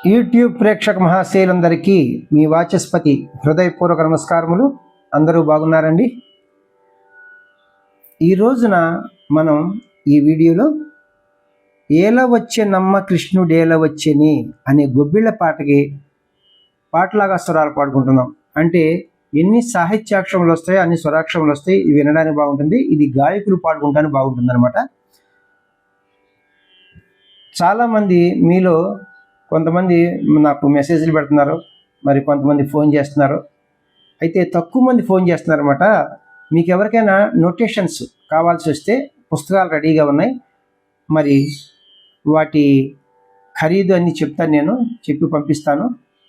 YouTube ప్రేక్షక మహాశయులందరికీ మీ వాచస్పతి హృదయపూర్వక నమస్కారములు. అందరూ బాగున్నారండి? ఈ రోజున మనం ఈ వీడియోలో ఏల వచ్చే నమ్మ కృష్ణుడేల వచ్చేని అనే గొబ్బిళ్ళ పాటలాగా స్వరాలు పాడుకుంటున్నాం. అంటే ఎన్ని సాహిత్యాక్షరములు వస్తాయో అన్ని స్వరాక్షరములు వస్తాయి. ఇది వినడానికి బాగుంటుంది. ఇది గాయకులు పాడుకుంటానికి బాగుంటుంది అనమాట. చాలామంది మీలో కొంతమంది నాకు మెసేజ్లు పెడుతున్నారు, మరి కొంతమంది ఫోన్ చేస్తున్నారు. అయితే తక్కువ మంది ఫోన్ చేస్తున్నారన్నమాట. మీకు ఎవరికైనా నోటేషన్స్ కావాల్సి వస్తే పుస్తకాలు రెడీగా ఉన్నాయి. మరి వాటి ఖరీదు అన్నీ చెప్తాను, నేను చెప్పి పంపిస్తాను.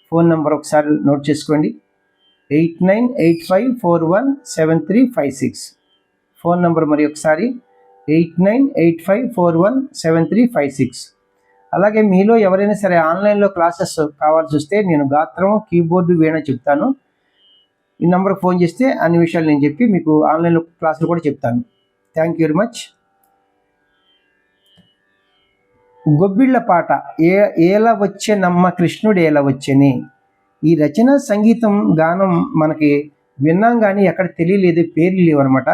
ఫోన్ నెంబర్ ఒకసారి నోట్ చేసుకోండి. 8985417356. ఫోన్ నెంబర్ మరి ఒకసారి 8985417356. అలాగే మీలో ఎవరైనా సరే ఆన్లైన్లో క్లాసెస్ కావాల్సి వస్తే నేను గాత్రం, కీబోర్డు, వీణ చెప్తాను. ఈ నెంబర్కి ఫోన్ చేస్తే అన్ని విషయాలు నేను చెప్పి మీకు ఆన్లైన్లో క్లాసులు కూడా చెప్తాను. Thank you very much. గొబ్బిళ్ళ పాట ఏల వచ్చే నమ్మ కృష్ణుడు ఏల వచ్చేని. ఈ రచన, సంగీతం, గానం మనకి విన్నాం కానీ ఎక్కడ తెలియలేదు, పేర్లు లేవు అనమాట.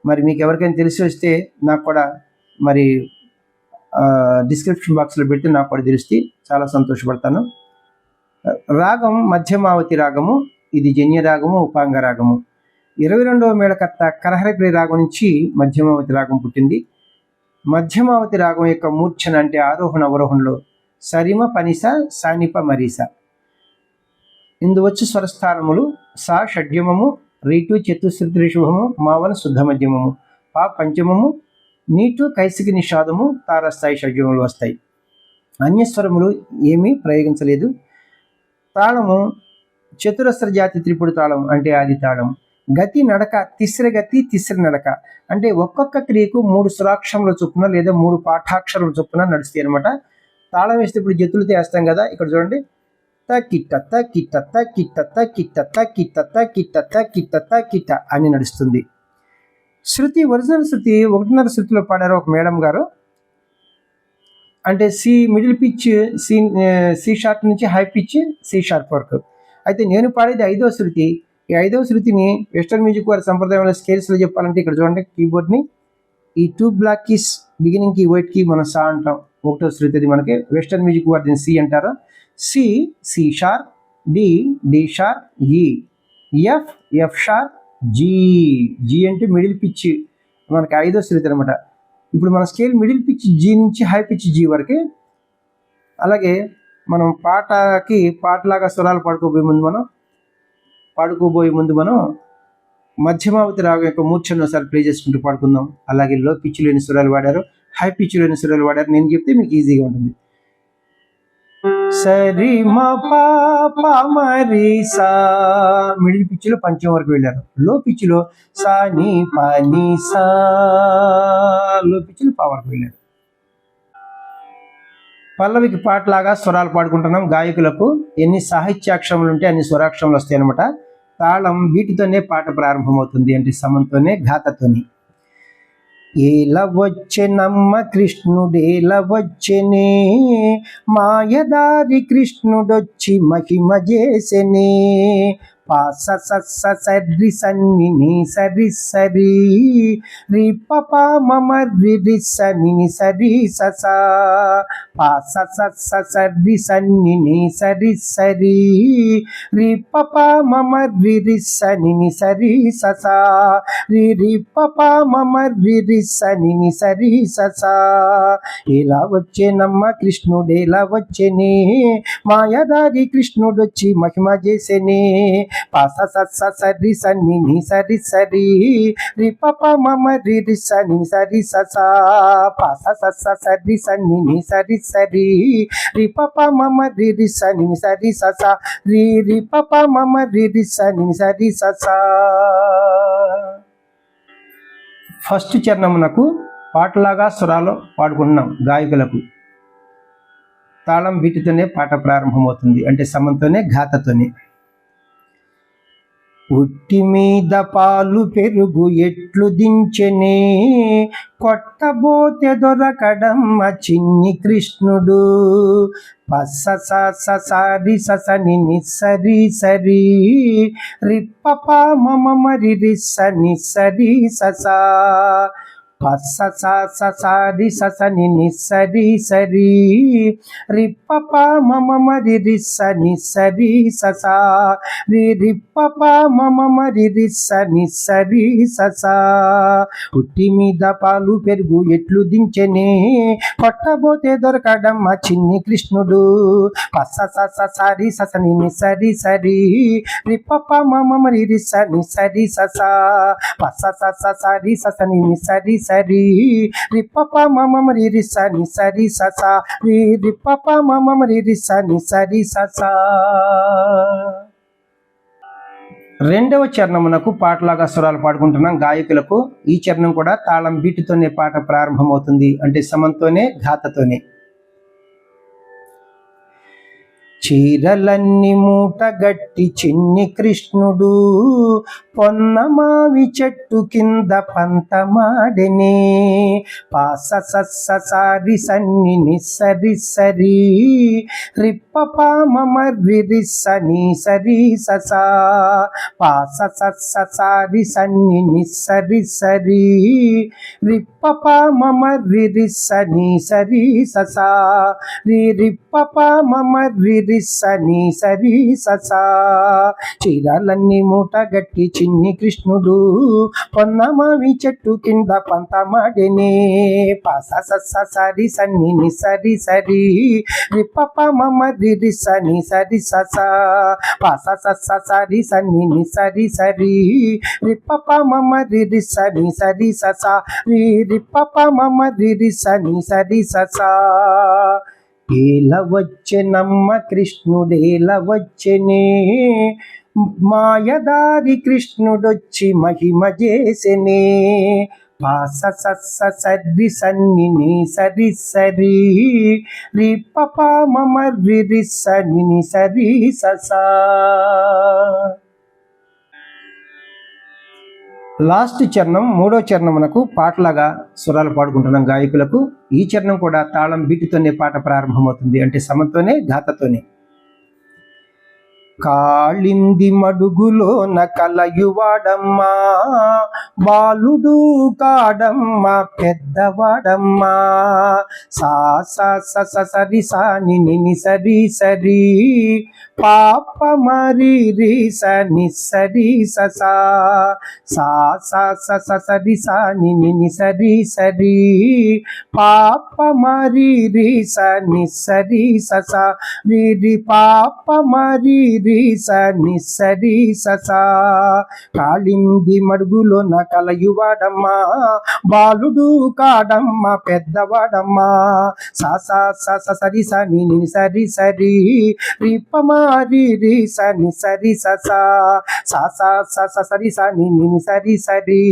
మరి మీకు ఎవరికైనా తెలిసి వస్తే నాకు కూడా మరి డిస్క్రిప్షన్ బాక్స్లో పెడితే నాకు కూడా తెలిస్తే చాలా సంతోషపడతాను. రాగం మధ్యమావతి రాగము. ఇది జన్య రాగము, ఉపాంగ రాగము. 22వ మేళకర్త కరహరప్రియ రాగం నుంచి మధ్యమావతి రాగం పుట్టింది. మధ్యమావతి రాగం యొక్క మూర్ఛన అంటే ఆరోహణ అవరోహణలో సరిమ పనిస సానిప మరీస. ఇందువచ్చు స్వరస్థానములు సా షడ్యమము, రీటు చతుశ్రుతి రిషభము, మావన శుద్ధ మధ్యమము, పా పంచమము, నీటు కైసికి నిషాదము, తారస్థాయి షడ్యములు వస్తాయి. అన్యస్వరములు ఏమీ ప్రయోగించలేదు. తాళము చతురస్ర జాతి త్రిపుడు తాళం అంటే ఆది తాళం. గతి నడక తిస్ర గతి తిస్ర నడక అంటే ఒక్కొక్క క్రియకు 3 స్వరాక్షరముల చొప్పున లేదా 3 పాఠాక్షరముల చొప్పున నడుస్తాయి అనమాట. తాళం వేస్తే ఇప్పుడు జతులతో వేస్తాం కదా, ఇక్కడ చూడండి. త కిట్ట త కిట్ట త కిట్ట త కిట్ట త కిట్ట త కిట్ట త కిట్ట త కిట్ట అని నడుస్తుంది. శృతి, ఒరిజినల్ శృతి 1.5 శృతిలో పాడారు ఒక మేడం గారు. అంటే C middle pitch, C sharp నుంచి హై పిచ్ సి షార్ప్ వరకు. అయితే నేను పాడేది 5వ శృతి. ఈ 5వ శృతిని వెస్టర్న్ మ్యూజిక్ వారి సంప్రదాయంలో స్కేల్స్లో చెప్పాలంటే ఇక్కడ చూడండి, కీబోర్డ్ని ఈ 2 black keys beginning key, white key మనం సా అంటాం. 1వ శృతి అది మనకి వెస్టర్న్ మ్యూజిక్ వారి దీన్ని సి అంటారు. C, C sharp, D, D sharp, E, F, F sharp, G. G అంటే మిడిల్ పిచ్ మనకి 5వ శృతి అనమాట. ఇప్పుడు మన స్కేల్ మిడిల్ పిచ్ జీ నుంచి హై పిచ్ జీ వరకు. అలాగే మనం పాటలాగా స్వరాలు పాడుకోబోయే ముందు మనం మధ్యమావతి రాగం యొక్క మూర్ఛను ఒకసారి ప్లే చేసుకుంటూ పాడుకుందాం. అలాగే లో పిచ్ లేని స్వరాలు వాడారు, హై పిచ్ లేని స్వరాలు వాడారు. నేను చెప్తే మీకు ఈజీగా ఉంటుంది. సరి మా పా మరి సా మిడిల్ పిచ్ లో పంచం వరకు వెళ్ళారు. లో పిచ్ లో సా ని పా ని సా, లో పిచ్ లో పా వరకు వెళ్ళారు. పల్లవికి పాటలాగా స్వరాలు పాడుకుంటున్నాం. గాయకులకు ఎన్ని సాహిత్యాక్షరములు ఉంటే అన్ని స్వరాక్షరములు వస్తాయి అనమాట. తాళం వీటితోనే పాట ప్రారంభమవుతుంది, అంటే సమంతోనే, ఘాతతోనే. ఏల వచ్చే నమ్మ కృష్ణుడేల వచ్చెనే, మాయదారి కృష్ణుడొచ్చి మహిమ చేసెనే. పాస సస్స సర్రి సన్ని ని సరి సరి, రి పప మమ రి రి సని ని సరి ససా. పాస సస్స సర్రి సన్ని ని సరి సరి, రి పప మమ రి రి సని ని సరి ససా. రి రి పప మమ రి రి సని ని సరి ససా. ఎలా వచ్చేనమ్మ కృష్ణుడేలా వచ్చేనే, మాయదారి కృష్ణుడొచ్చి మహిమ చేసేనే. పాస సస్స సరి సన్ని ని సరి సరి, రి పప మమ రి రి సని సరి ససా. పాస సస్స సరి సన్ని ని సరి సరి, రి పప మమ రి రి సని సరి ససా. రి రి పప మమ రి రి సని సరి ససా. ఫస్ట్ చరణమునకు పాటలాగా స్వరాలు పాడుకుంటున్నాం. గాయకులకు తాళం వీటితోనే పాట ప్రారంభమవుతుంది, అంటే సమంతోనే, ఘాతతోనే. ఉట్టి మీద పాలు పెరుగు ఎట్లు దించెనే, కొట్టబోతే దొరకడమ్మ చిన్ని కృష్ణుడు. పస్స సారి ససని నిస్సరి సరి, రిప్ప మమ మరి రిస్స నిస్సరి ససా. పస్స సారి ససని నిస్సరి సరి, రిప్ప మమ మరి రిస్స నిస్సరి ససా. రిప్ప మమ మరి రిస్స నిస్సరి ససా. పుట్టి మీద పాలు పెరుగు ఎట్లు దించెనే, కొట్టబోతే దొరకడమ్మ చిన్ని కృష్ణుడు. పస్స సారి ససని నిస్సరి సరి, రిప్ప మమ మరి రిస్స నిస్సరి ససా. పస్స సారి ససని నిస్సరి సరి, రిప్ప మమ మరి రిస్స నిస్సరి ససా. రిప్ప మమ మరి రిస్స నిస్సరి ససా. రెండవ చరణమునకు పాటలాగా స్వరాలు పాడుకుంటున్నాం గాయకులకు. ఈ చరణం కూడా తాళం బీటుతోనే పాట ప్రారంభమవుతుంది, అంటే సమంతోనే ఘాతతోనే. చీరలన్నీ మూటగట్టి చిన్ని కృష్ణుడు, పొన్నమావి చెట్టు కింద పంతమాడెనే. పాస సారి సన్ని నిస్సరి సరి, రిప్ప మమర్రి రిస్స ని సరి ససా. పాస సారి సన్ని నిస్సరి సరి, రిప్ప మమర్రి రిస్స ని సరి ససా. రిప్ప మమర్రి రిస్స ని సరి ససా. చీరాలన్నీ మూటగట్టి చిన్ని కృష్ణుడు, పొన్నమావి చెట్టు కింద పంతమాడెనే. పాస సారి సన్ని నిసరి సరి, రిప్ప మమరి రిస్స ని సరి ససా. పాస సారి సన్ని నిసరి సరి, రిప్ప మమరి రిస్స ని సరి ససా. రిప్ప మమరి రిస్స ని సరి ససా. ఏల వచ్చెనమ్మ కృష్ణుడేల వచ్చెనే, మాయదారి కృష్ణుడొచ్చి మహిమ చేసెనే. పాస సరి సన్ని ని సరి సరి, రిప్ప మమర్రి రిస్స ని సరి ససా. లాస్ట్ చరణం మూడో చరణమునకు పాటలాగా స్వరాలు పాడుకుంటున్నాం గాయకులకు. ఈ చరణం కూడా తాళం బీటుతోనే పాట ప్రారంభమవుతుంది, అంటే సమంతోనే ఘాతతోనే. కాళింది మడుగులోన కలయువాడమ్మా, బాలుడు కాడమ్మ పెద్దవాడమ్మా. సరి సాని ని సరి సరి, పాప మరి రి సని సరి ససా. సరి సాని ని సరి సరి, పాప మరి రి సని సరి ససా. రి పాప మరి రి సని సరి ససా. కాళింది మడుగులోన కలయువాడమ్మా, బాలుడు కాడమ్మ పెద్దవాడమ్మా. సరి సని ని సరి సరి, రిప్ప మరి రి సని సరి ససా. సరి సని ని సరి సరి,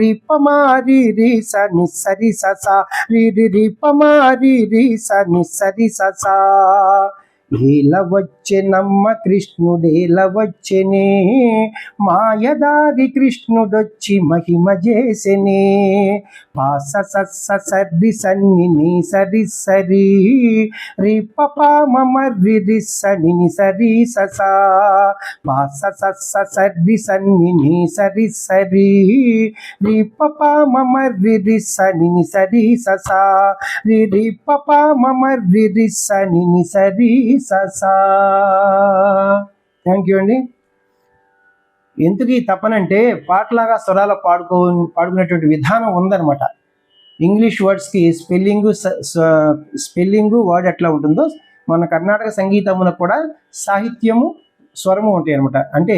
రిప్ప మరి రి సని సరి ససా. రిప్ప మరి రి సని సరి ససా. ఏల వచ్చెనమ్మ కృష్ణుడేల వచ్చెనే, మాయదారి కృష్ణుడొచ్చి మహిమ చేసెనే. పాస సరి సన్ని ని సరి సరి, రిప్ప మమర్రి రిస్స ని సరి ససా. పాస సరి సన్ని ని సరి సరి, రిప్ప మమర్రి రిస్స ని సరి ససా. రిప్ప మమర్రి రిస్స ని సరి ససా. థ్యాంక్ యూ అండి. ఎందుకు ఈ తపనంటే పాటలాగా స్వరాలు పాడుకునేటువంటి విధానం ఉందన్నమాట. ఇంగ్లీష్ వర్డ్స్కి స్పెల్లింగు వర్డ్ ఎట్లా ఉంటుందో మన కర్ణాటక సంగీతమునకు కూడా సాహిత్యము స్వరము ఉంటాయి అనమాట. అంటే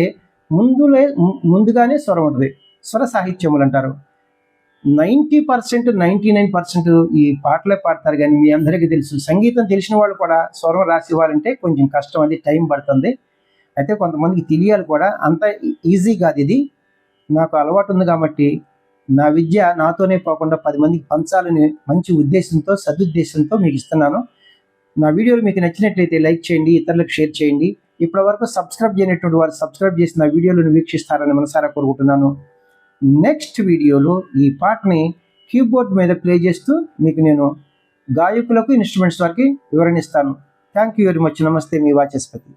ముందుగానే స్వరం ఉంటుంది, స్వర సాహిత్యములు అంటారు. 90% 99% ఈ పాటలే పాడతారు. కానీ మీ అందరికీ తెలుసు, సంగీతం తెలిసిన వాళ్ళు కూడా స్వరం రాసి ఇవ్వాలంటే కొంచెం కష్టం, అది టైం పడుతుంది. అయితే కొంతమందికి తెలియాలి కూడా, అంత ఈజీ కాదు ఇది. నాకు అలవాటు ఉంది కాబట్టి నా విద్య నాతోనే పోకుండా 10 మందికి పంచాలని మంచి ఉద్దేశంతో, సదుద్దేశంతో మీకు ఇస్తున్నాను. నా వీడియోలు మీకు నచ్చినట్లయితే లైక్ చేయండి, ఇతరులకు షేర్ చేయండి. ఇప్పటి వరకు సబ్స్క్రైబ్ చేయనటువంటి వారు సబ్స్క్రైబ్ చేసి నా వీడియోలను వీక్షిస్తారని మనసారా కోరుకుంటున్నాను. నెక్స్ట్ వీడియోలో ఈ పాటని కీబోర్డ్ మీద ప్లే చేస్తూ మీకు నేను గాయకులకు ఇన్స్ట్రుమెంట్స్ వారికి వివరణ ఇస్తాను. Thank you very much. నమస్తే, మీ వాచస్పతి.